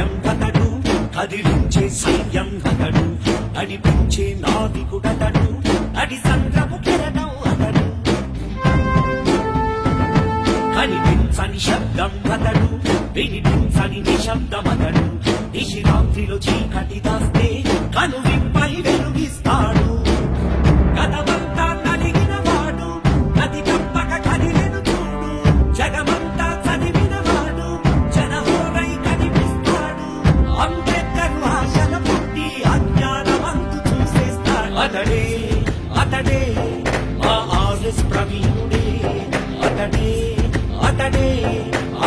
ధైర్యం అతడు, కదిలించే సైన్యం అతడు, నడిపించే నావికుడతడు, నడి సంద్రపు కెరటం అతడు. కనిపించని శబ్దం అతడు, వినిపించని నిశ్శబ్దం అతడు, నిశిరాత్రిలో చీకటి దాస్తే కనువిప్పై వెలుగిస్తాడు. గతమంతా నలిగిన వాడు, గతి తప్పక కదిలెను చూడు, జగమంతా చదివిన వాడు, జనహోరై కనిపిస్తాడు. అంబేద్కర్ ఆశల పుట్టి అజ్ఞానమంతు చూసేస్తాడు. అతడే అతడే మా ఆర్ఎస్ ప్రవీణుడే, అతడే అతడే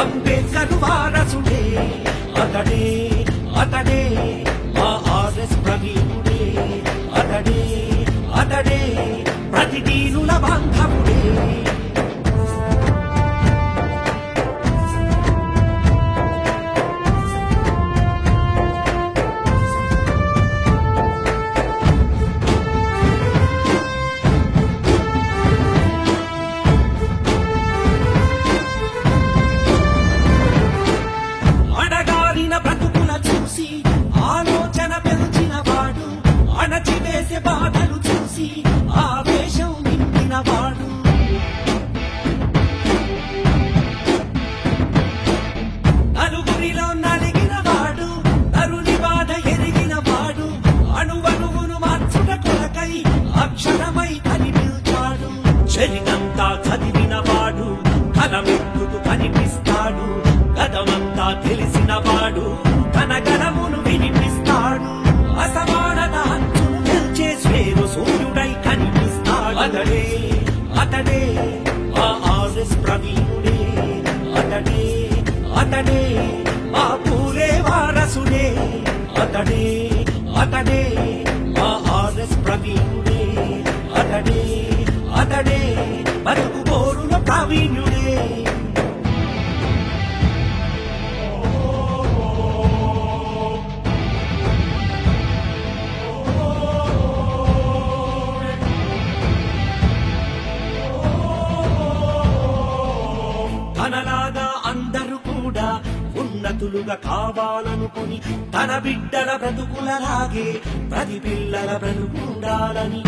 అంబేద్కర్ వారసుడే, అతడే అతడే మా ఆర్ఎస్ ప్రవీణుడే, అతడే అతడే ప్రతిదీనుల బాంధవుడే. అడగారిన బ్రతుకుల చూసి ఆలోచన పెంచిన వాడు, అణచివేసే బాధలు చూసి ఆవేశం నింపిన వాడు. నలుగురిలో నలిగిన వాడు, నరుని బాధ ఎరిగిన వాడు, అణువణువును మార్చుట కొరకై అక్షరమై కనిపించాడు. చరితంతా చదివిన వాడు, కలమెత్తుకు కనిపిస్తాడు. గతమంతా తెలిసిన వాడు, తన గణమును వినిపిస్తాడు. అసమానత అంచును గెలిచే స్వేరు సూర్యుడై కనిపిస్తాడు. అతడే అతడే మా ఆర్ఎస్ ప్రవీణుడే, అతడే అతడే మా పూలే వారసుడే, అతడే అతడే మా ఆర్ఎస్ ప్రవీణుడే, అతడే అతడే బతుకు పోరుల ప్రావీణ్యుడే. తనలాగా అందరూ కూడా ఉన్నతులుగా కావాలనుకుని, తన బిడ్డల బ్రతుకులలాగే ప్రతి పిల్లల బ్రతుకుండాలని,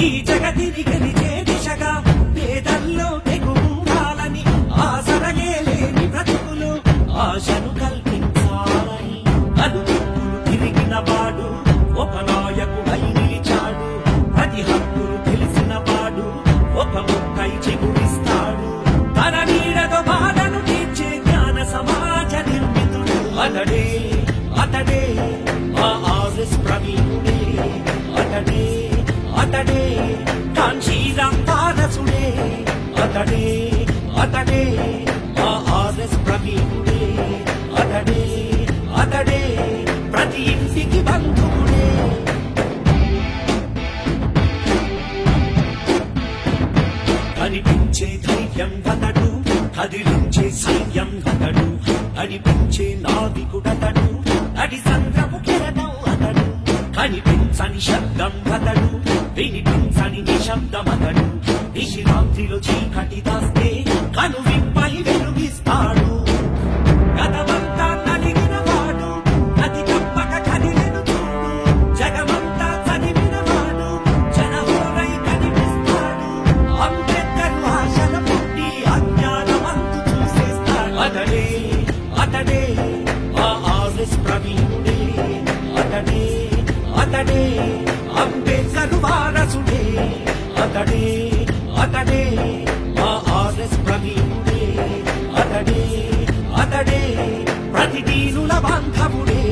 ఈ జగతిని గెలిచే దిశగా పేదల్లో తెగుండాలని, ఆసరగే లేని బ్రతుకులు ఆశను కల్పించాలని. అనుదిక్కులు తిరిగిన వాడు ఒక నాయకుడై నిలిచాడు. ప్రతి హక్కులు తెలిసిన వాడు ఒక ముక్కై చిగురిస్తాడు. తన నీడతో బాధను తీర్చే జ్ఞాన సమాజ నిర్మితుడు. అతడే అతడే మా ఆర్ఎస్ ప్రవీణుడే, అతడే అతడే కాంశీరాం వారసుడే, అతడే అతడే మా ఆర్ఎస్ ప్రవీణుడే, అతడే అతడే ప్రతి ఇంటికి బంధువుడే. కనిపించే ధైర్యం అతడు, కదిలించే సైన్యం అతడు, నడిపించే నావికుడతడు, నడి సంద్రపు కెరటం అతడు. కనిపించని శబ్దం అతడు, వినిపించని నిశ్శబ్దం అతడు, నిశిరాత్రిలో చీకటి దాస్తే కనువిప్పై వెలుగిస్తాడు. గతమంతా నలిగిన వాడు, గతి తప్పక కదిలెను చూడు, జగమంతా చదివిన వాడు, జనహోరై కనిపిస్తాడు. అంబేద్కర్ ఆశల పుట్టి అజ్ఞానమంతు చూసేస్తాడు. అతడే అతడే మా ఆర్ఎస్ ప్రవీణుడే, అతడే అతడే అంబేద్కర్ వారసుడే, అతడే అతడే మా ఆర్ఎస్ ప్రవీణుడే, అతడే అతడే ప్రతిదీనుల బాంధవుడే.